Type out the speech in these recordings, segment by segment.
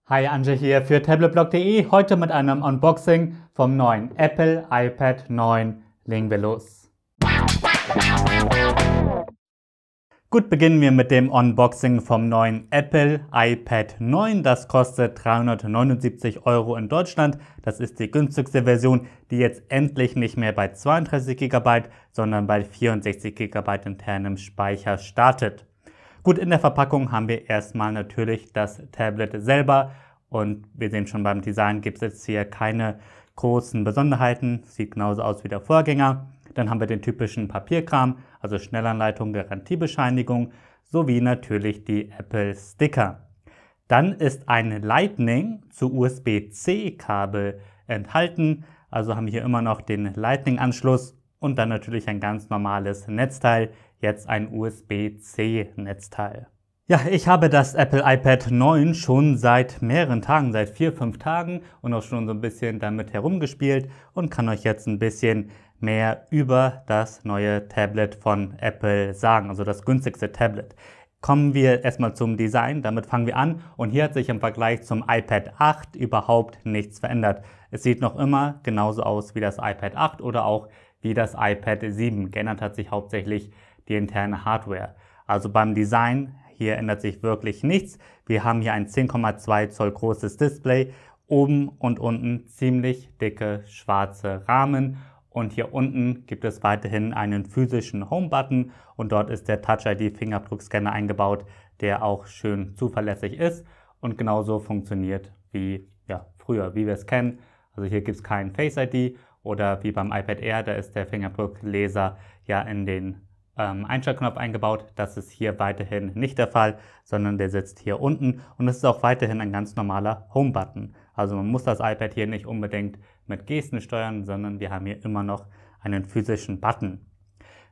Hi, Anje hier für tabletblog.de, heute mit einem Unboxing vom neuen Apple iPad 9. Legen wir los. Gut, beginnen wir mit dem Unboxing vom neuen Apple iPad 9. Das kostet 379 € in Deutschland. Das ist die günstigste Version, die jetzt endlich nicht mehr bei 32 GB, sondern bei 64 GB internem Speicher startet. Gut, in der Verpackung haben wir erstmal natürlich das Tablet selber und wir sehen schon, beim Design gibt es jetzt hier keine großen Besonderheiten. Sieht genauso aus wie der Vorgänger. Dann haben wir den typischen Papierkram, also Schnellanleitung, Garantiebescheinigung sowie natürlich die Apple Sticker. Dann ist ein Lightning zu USB-C-Kabel enthalten, also haben wir hier immer noch den Lightning-Anschluss und dann natürlich ein ganz normales Netzteil, jetzt ein USB-C-Netzteil. Ja, ich habe das Apple iPad 9 schon seit mehreren Tagen, seit 4-5 Tagen und auch schon so ein bisschen damit herumgespielt und kann euch jetzt ein bisschen mehr über das neue Tablet von Apple sagen, also das günstigste Tablet. Kommen wir erstmal zum Design, damit fangen wir an und hier hat sich im Vergleich zum iPad 8 überhaupt nichts verändert. Es sieht noch immer genauso aus wie das iPad 8 oder auch wie das iPad 7. Geändert hat sich hauptsächlich die interne Hardware. Also beim Design hier ändert sich wirklich nichts. Wir haben hier ein 10,2 Zoll großes Display, oben und unten ziemlich dicke schwarze Rahmen und hier unten gibt es weiterhin einen physischen Home-Button und dort ist der Touch-ID-Fingerabdruckscanner eingebaut, der auch schön zuverlässig ist und genauso funktioniert wie früher, wie wir es kennen. Also hier gibt es kein Face-ID oder wie beim iPad Air, da ist der Fingerabdruckleser ja in den Einschaltknopf eingebaut. Das ist hier weiterhin nicht der Fall, sondern der sitzt hier unten und es ist auch weiterhin ein ganz normaler Home-Button. Also man muss das iPad hier nicht unbedingt mit Gesten steuern, sondern wir haben hier immer noch einen physischen Button.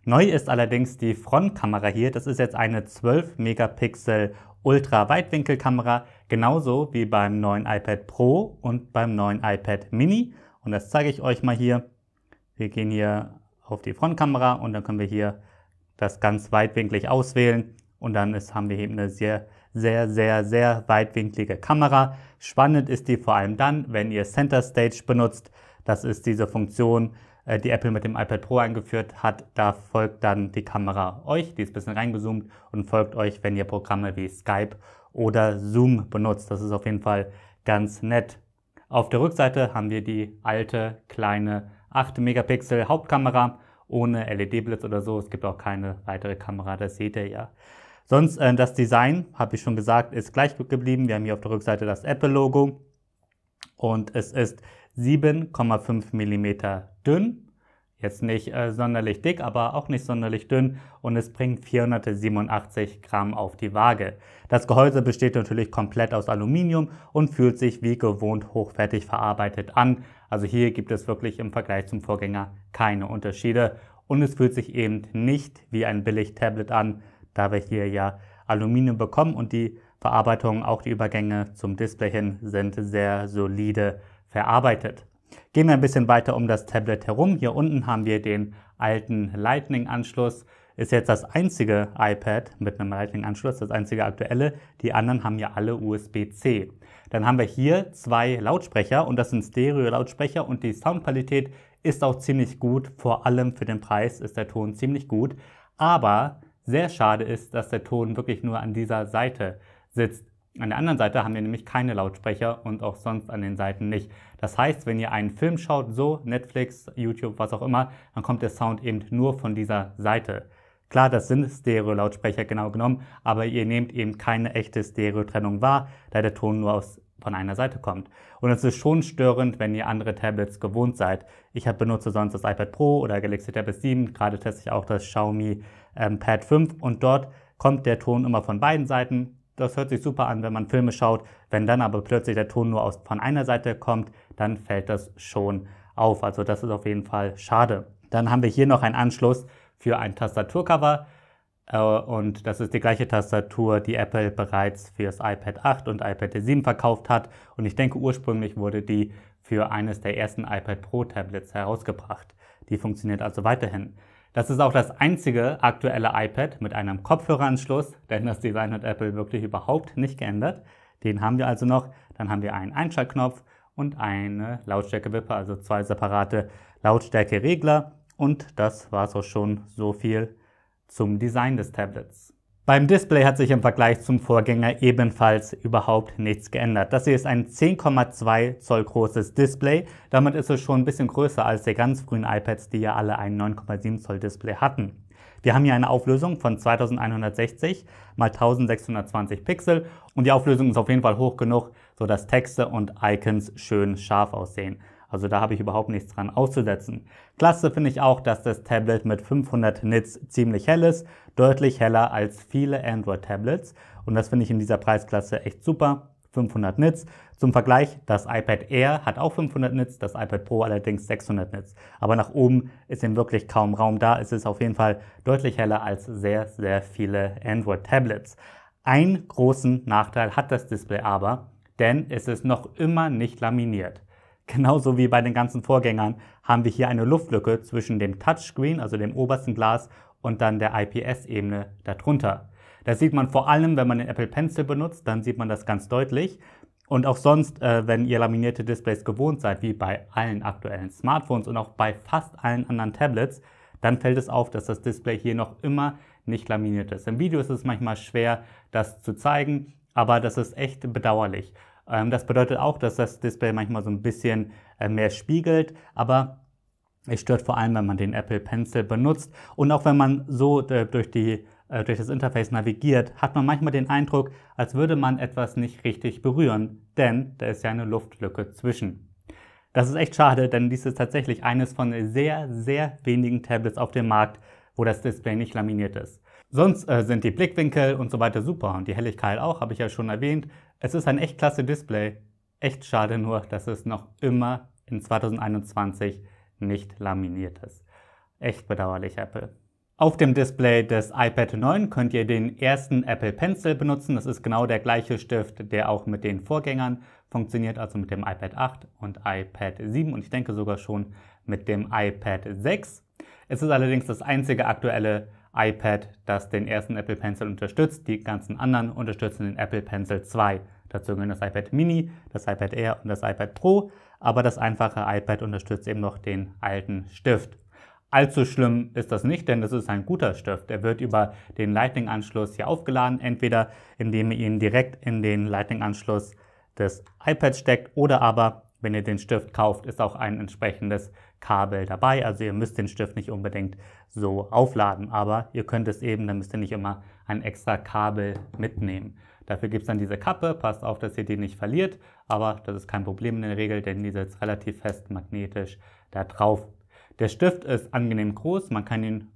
Neu ist allerdings die Frontkamera hier. Das ist jetzt eine 12 Megapixel Ultra-Weitwinkelkamera, genauso wie beim neuen iPad Pro und beim neuen iPad Mini. Und das zeige ich euch mal hier. Wir gehen hier auf die Frontkamera und dann können wir hier das ganz weitwinklig auswählen und dann haben wir eben eine sehr weitwinklige Kamera. Spannend ist die vor allem dann, wenn ihr Center Stage benutzt. Das ist diese Funktion, die Apple mit dem iPad Pro eingeführt hat. Da folgt dann die Kamera euch, die ist ein bisschen reingezoomt und folgt euch, wenn ihr Programme wie Skype oder Zoom benutzt. Das ist auf jeden Fall ganz nett. Auf der Rückseite haben wir die alte kleine 8 Megapixel Hauptkamera ohne LED-Blitz oder so. Es gibt auch keine weitere Kamera, das seht ihr ja. Sonst das Design, habe ich schon gesagt, ist gleich geblieben. Wir haben hier auf der Rückseite das Apple-Logo und es ist 7,5 mm dünn. Jetzt nicht sonderlich dick, aber auch nicht sonderlich dünn und es bringt 487 Gramm auf die Waage. Das Gehäuse besteht natürlich komplett aus Aluminium und fühlt sich wie gewohnt hochwertig verarbeitet an. Also hier gibt es wirklich im Vergleich zum Vorgänger keine Unterschiede und es fühlt sich eben nicht wie ein Billig-Tablet an, da wir hier ja Aluminium bekommen und die Verarbeitung, auch die Übergänge zum Display hin, sind sehr solide verarbeitet. Gehen wir ein bisschen weiter um das Tablet herum. Hier unten haben wir den alten Lightning-Anschluss. Ist jetzt das einzige iPad mit einem Lightning-Anschluss, das einzige aktuelle. Die anderen haben ja alle USB-C. Dann haben wir hier zwei Lautsprecher und das sind Stereo-Lautsprecher und die Soundqualität ist auch ziemlich gut. Vor allem für den Preis ist der Ton ziemlich gut. Aber sehr schade ist, dass der Ton wirklich nur an dieser Seite sitzt. An der anderen Seite haben wir nämlich keine Lautsprecher und auch sonst an den Seiten nicht. Das heißt, wenn ihr einen Film schaut, so Netflix, YouTube, was auch immer, dann kommt der Sound eben nur von dieser Seite. Klar, das sind Stereo-Lautsprecher genau genommen, aber ihr nehmt eben keine echte Stereo-Trennung wahr, da der Ton nur von einer Seite kommt. Und es ist schon störend, wenn ihr andere Tablets gewohnt seid. Ich benutze sonst das iPad Pro oder Galaxy Tab S7, gerade teste ich auch das Xiaomi Pad 5 und dort kommt der Ton immer von beiden Seiten. Das hört sich super an, wenn man Filme schaut. Wenn dann aber plötzlich der Ton nur von einer Seite kommt, dann fällt das schon auf. Also das ist auf jeden Fall schade. Dann haben wir hier noch einen Anschluss für ein Tastaturcover. Und das ist die gleiche Tastatur, die Apple bereits für das iPad 8 und iPad 7 verkauft hat. Und ich denke, ursprünglich wurde die für eines der ersten iPad Pro Tablets herausgebracht. Die funktioniert also weiterhin. Das ist auch das einzige aktuelle iPad mit einem Kopfhöreranschluss, denn das Design hat Apple wirklich überhaupt nicht geändert. Den haben wir also noch. Dann haben wir einen Einschaltknopf und eine Lautstärkewippe, also 2 separate Lautstärkeregler. Und das war es auch schon, so viel zum Design des Tablets. Beim Display hat sich im Vergleich zum Vorgänger ebenfalls überhaupt nichts geändert. Das hier ist ein 10,2 Zoll großes Display. Damit ist es schon ein bisschen größer als die ganz frühen iPads, die ja alle ein 9,7 Zoll Display hatten. Wir haben hier eine Auflösung von 2160 x 1620 Pixel und die Auflösung ist auf jeden Fall hoch genug, sodass Texte und Icons schön scharf aussehen. Also da habe ich überhaupt nichts dran auszusetzen. Klasse finde ich auch, dass das Tablet mit 500 Nits ziemlich hell ist, deutlich heller als viele Android-Tablets. Und das finde ich in dieser Preisklasse echt super. 500 Nits. Zum Vergleich, das iPad Air hat auch 500 Nits, das iPad Pro allerdings 600 Nits. Aber nach oben ist eben wirklich kaum Raum da. Es ist auf jeden Fall deutlich heller als sehr, sehr viele Android-Tablets. Einen großen Nachteil hat das Display aber, denn es ist noch immer nicht laminiert. Genauso wie bei den ganzen Vorgängern haben wir hier eine Luftlücke zwischen dem Touchscreen, also dem obersten Glas, und dann der IPS-Ebene darunter. Das sieht man vor allem, wenn man den Apple Pencil benutzt, dann sieht man das ganz deutlich. Und auch sonst, wenn ihr laminierte Displays gewohnt seid, wie bei allen aktuellen Smartphones und auch bei fast allen anderen Tablets, dann fällt es auf, dass das Display hier noch immer nicht laminiert ist. Im Video ist es manchmal schwer, das zu zeigen, aber das ist echt bedauerlich. Das bedeutet auch, dass das Display manchmal so ein bisschen mehr spiegelt, aber es stört vor allem, wenn man den Apple Pencil benutzt. Und auch wenn man so durch das Interface navigiert, hat man manchmal den Eindruck, als würde man etwas nicht richtig berühren, denn da ist ja eine Luftlücke zwischen. Das ist echt schade, denn dies ist tatsächlich eines von sehr, sehr wenigen Tablets auf dem Markt, wo das Display nicht laminiert ist. Sonst sind die Blickwinkel und so weiter super und die Helligkeit auch, habe ich ja schon erwähnt. Es ist ein echt klasse Display. Echt schade nur, dass es noch immer in 2021 nicht laminiert ist. Echt bedauerlich, Apple. Auf dem Display des iPad 9 könnt ihr den ersten Apple Pencil benutzen. Das ist genau der gleiche Stift, der auch mit den Vorgängern funktioniert, also mit dem iPad 8 und iPad 7 und ich denke sogar schon mit dem iPad 6. Es ist allerdings das einzige aktuelle iPad, das den ersten Apple Pencil unterstützt. Die ganzen anderen unterstützen den Apple Pencil 2. Dazu gehören das iPad Mini, das iPad Air und das iPad Pro, aber das einfache iPad unterstützt eben noch den alten Stift. Allzu schlimm ist das nicht, denn das ist ein guter Stift. Er wird über den Lightning-Anschluss hier aufgeladen, entweder indem ihr ihn direkt in den Lightning-Anschluss des iPads steckt oder aber, wenn ihr den Stift kauft, ist auch ein entsprechendes Kabel dabei. Also ihr müsst den Stift nicht unbedingt so aufladen, aber ihr könnt es eben, dann müsst ihr nicht immer ein extra Kabel mitnehmen. Dafür gibt es dann diese Kappe, passt auf, dass ihr die nicht verliert, aber das ist kein Problem in der Regel, denn die sitzt relativ fest magnetisch da drauf. Der Stift ist angenehm groß, man kann ihn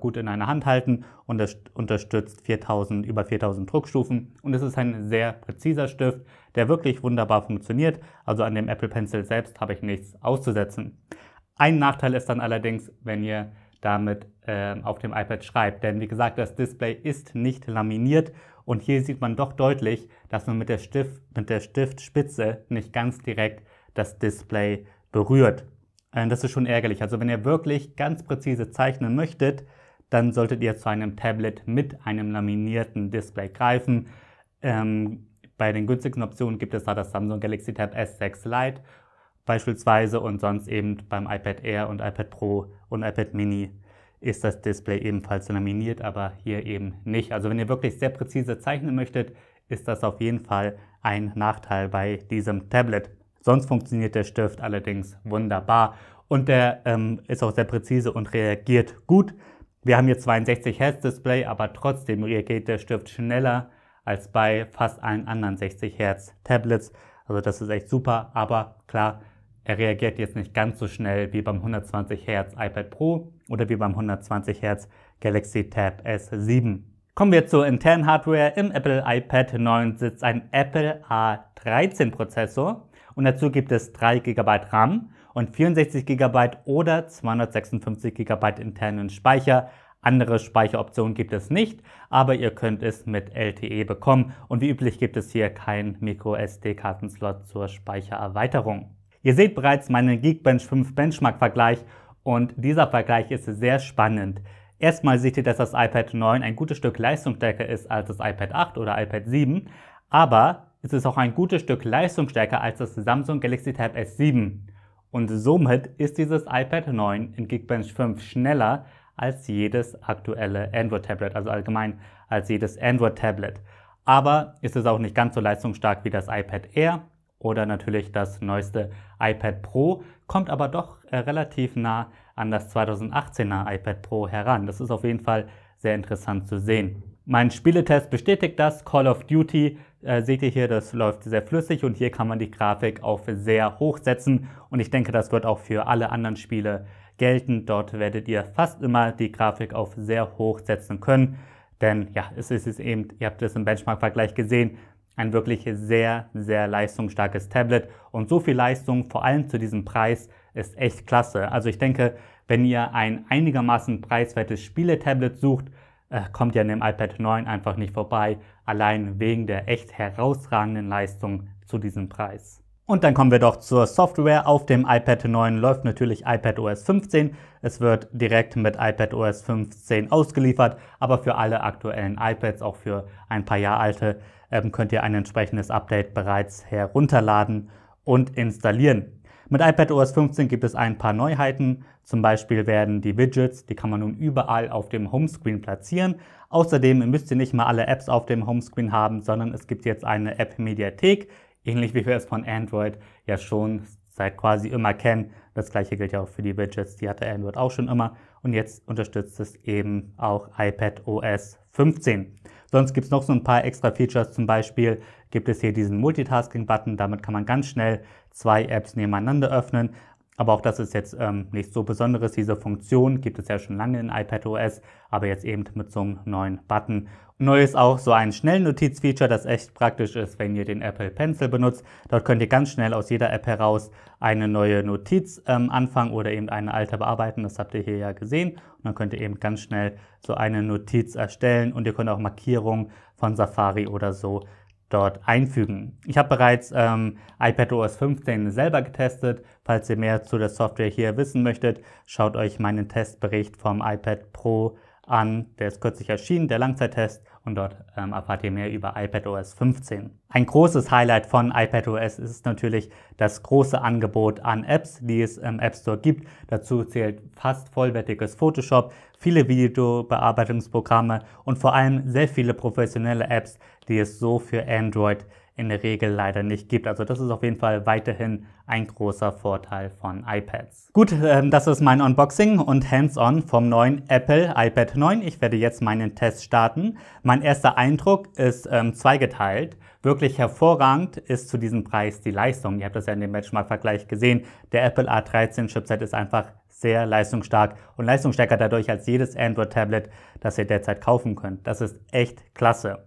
gut in einer Hand halten und es unterstützt über 4000 Druckstufen und es ist ein sehr präziser Stift, der wirklich wunderbar funktioniert. Also an dem Apple Pencil selbst habe ich nichts auszusetzen. Ein Nachteil ist dann allerdings, wenn ihr damit auf dem iPad schreibt, denn wie gesagt, das Display ist nicht laminiert und hier sieht man doch deutlich, dass man mit der Stiftspitze nicht ganz direkt das Display berührt. Das ist schon ärgerlich. Also wenn ihr wirklich ganz präzise zeichnen möchtet, dann solltet ihr zu einem Tablet mit einem laminierten Display greifen. Bei den günstigsten Optionen gibt es da das Samsung Galaxy Tab S6 Lite beispielsweise und sonst eben beim iPad Air und iPad Pro und iPad Mini ist das Display ebenfalls laminiert, aber hier eben nicht. Also wenn ihr wirklich sehr präzise zeichnen möchtet, ist das auf jeden Fall ein Nachteil bei diesem Tablet. Sonst funktioniert der Stift allerdings wunderbar und der ist auch sehr präzise und reagiert gut. Wir haben hier 62 Hz Display, aber trotzdem reagiert der Stift schneller als bei fast allen anderen 60 Hz Tablets. Also das ist echt super, aber klar, er reagiert jetzt nicht ganz so schnell wie beim 120 Hz iPad Pro oder wie beim 120 Hz Galaxy Tab S7. Kommen wir zur internen Hardware. Im Apple iPad 9 sitzt ein Apple A13 Prozessor und dazu gibt es 3 GB RAM und 64 GB oder 256 GB internen Speicher. Andere Speicheroptionen gibt es nicht, aber ihr könnt es mit LTE bekommen und wie üblich gibt es hier keinen Micro-SD-Kartenslot zur Speichererweiterung. Ihr seht bereits meinen Geekbench 5 Benchmark-Vergleich und dieser Vergleich ist sehr spannend. Erstmal seht ihr, dass das iPad 9 ein gutes Stück leistungsstärker ist als das iPad 8 oder iPad 7, aber ist es auch ein gutes Stück leistungsstärker als das Samsung Galaxy Tab S7. Und somit ist dieses iPad 9 in Geekbench 5 schneller als jedes aktuelle Android-Tablet, also allgemein als jedes Android-Tablet. Aber ist es auch nicht ganz so leistungsstark wie das iPad Air oder natürlich das neueste iPad Pro, kommt aber doch relativ nah an das 2018er iPad Pro heran. Das ist auf jeden Fall sehr interessant zu sehen. Mein Spieletest bestätigt das. Call of Duty, seht ihr hier, das läuft sehr flüssig und hier kann man die Grafik auf sehr hoch setzen und ich denke, das wird auch für alle anderen Spiele gelten. Dort werdet ihr fast immer die Grafik auf sehr hoch setzen können, denn ja, es ist eben, ihr habt es im Benchmark-Vergleich gesehen, ein wirklich sehr, sehr leistungsstarkes Tablet und so viel Leistung, vor allem zu diesem Preis, ist echt klasse. Also ich denke, wenn ihr ein einigermaßen preiswertes Spieletablet sucht, kommt ihr an dem iPad 9 einfach nicht vorbei, allein wegen der echt herausragenden Leistung zu diesem Preis. Und dann kommen wir doch zur Software. Auf dem iPad 9 läuft natürlich iPadOS 15. Es wird direkt mit iPadOS 15 ausgeliefert, aber für alle aktuellen iPads, auch für ein paar Jahre alte, könnt ihr ein entsprechendes Update bereits herunterladen und installieren. Mit iPadOS 15 gibt es ein paar Neuheiten. Zum Beispiel werden die Widgets, die kann man nun überall auf dem Homescreen platzieren. Außerdem müsst ihr nicht mal alle Apps auf dem Homescreen haben, sondern es gibt jetzt eine App-Mediathek, ähnlich wie wir es von Android ja schon seit quasi immer kennen. Das gleiche gilt ja auch für die Widgets, die hatte Android auch schon immer. Und jetzt unterstützt es eben auch iPadOS 15. Sonst gibt es noch so ein paar extra Features, zum Beispiel gibt es hier diesen Multitasking-Button, damit kann man ganz schnell 2 Apps nebeneinander öffnen. Aber auch das ist jetzt nicht so Besonderes. Diese Funktion gibt es ja schon lange in iPadOS, aber jetzt eben mit so einem neuen Button. Neu ist auch so ein Schnellnotiz-Feature, das echt praktisch ist, wenn ihr den Apple Pencil benutzt. Dort könnt ihr ganz schnell aus jeder App heraus eine neue Notiz anfangen oder eben eine alte bearbeiten. Das habt ihr hier ja gesehen. Und dann könnt ihr eben ganz schnell so eine Notiz erstellen und ihr könnt auch Markierungen von Safari oder so dort einfügen. Ich habe bereits iPadOS 15 selber getestet. Falls ihr mehr zu der Software hier wissen möchtet, schaut euch meinen Testbericht vom iPad Pro an. Der ist kürzlich erschienen, der Langzeittest, und dort erfahrt ihr mehr über iPadOS 15. Ein großes Highlight von iPadOS ist natürlich das große Angebot an Apps, die es im App Store gibt. Dazu zählt fast vollwertiges Photoshop, viele Videobearbeitungsprogramme und vor allem sehr viele professionelle Apps, die es so für Android in der Regel leider nicht gibt. Also das ist auf jeden Fall weiterhin ein großer Vorteil von iPads. Gut, das ist mein Unboxing und Hands-on vom neuen Apple iPad 9. Ich werde jetzt meinen Test starten. Mein erster Eindruck ist zweigeteilt. Wirklich hervorragend ist zu diesem Preis die Leistung. Ihr habt das ja in dem Benchmark-Vergleich gesehen. Der Apple A13 Chipset ist einfach sehr leistungsstark und leistungsstärker dadurch als jedes Android-Tablet, das ihr derzeit kaufen könnt. Das ist echt klasse.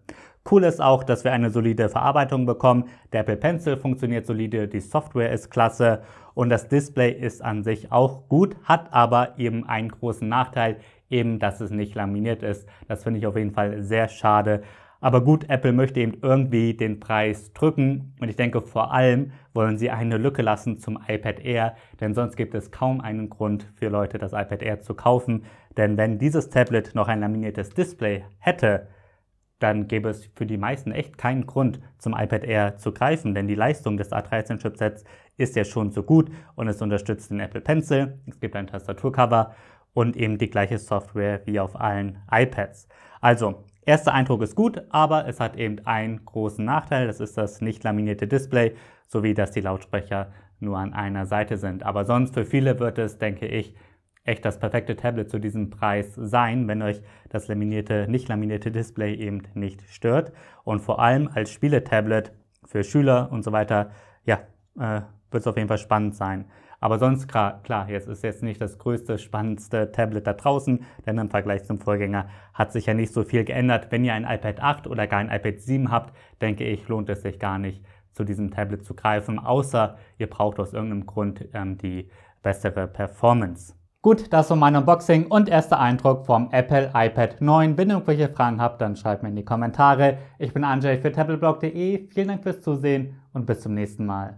Cool ist auch, dass wir eine solide Verarbeitung bekommen. Der Apple Pencil funktioniert solide, die Software ist klasse und das Display ist an sich auch gut, hat aber eben einen großen Nachteil, eben dass es nicht laminiert ist. Das finde ich auf jeden Fall sehr schade. Aber gut, Apple möchte eben irgendwie den Preis drücken und ich denke, vor allem wollen sie eine Lücke lassen zum iPad Air, denn sonst gibt es kaum einen Grund für Leute, das iPad Air zu kaufen. Denn wenn dieses Tablet noch ein laminiertes Display hätte, dann gäbe es für die meisten echt keinen Grund, zum iPad Air zu greifen, denn die Leistung des A13-Chipsets ist ja schon so gut und es unterstützt den Apple Pencil, es gibt ein Tastaturcover und eben die gleiche Software wie auf allen iPads. Also, erster Eindruck ist gut, aber es hat eben einen großen Nachteil, das ist das nicht laminierte Display, sowie dass die Lautsprecher nur an einer Seite sind. Aber sonst für viele wird es, denke ich, echt das perfekte Tablet zu diesem Preis sein, wenn euch das nicht laminierte Display eben nicht stört. Und vor allem als Spieletablet für Schüler und so weiter, ja, wird es auf jeden Fall spannend sein. Aber sonst, klar, jetzt ist jetzt nicht das größte, spannendste Tablet da draußen, denn im Vergleich zum Vorgänger hat sich ja nicht so viel geändert. Wenn ihr ein iPad 8 oder gar ein iPad 7 habt, denke ich, lohnt es sich gar nicht, zu diesem Tablet zu greifen, außer ihr braucht aus irgendeinem Grund die bessere Performance. Gut, das war mein Unboxing und erster Eindruck vom Apple iPad 9. Wenn ihr irgendwelche Fragen habt, dann schreibt mir in die Kommentare. Ich bin Andrzej für tabletblog.de. Vielen Dank fürs Zusehen und bis zum nächsten Mal.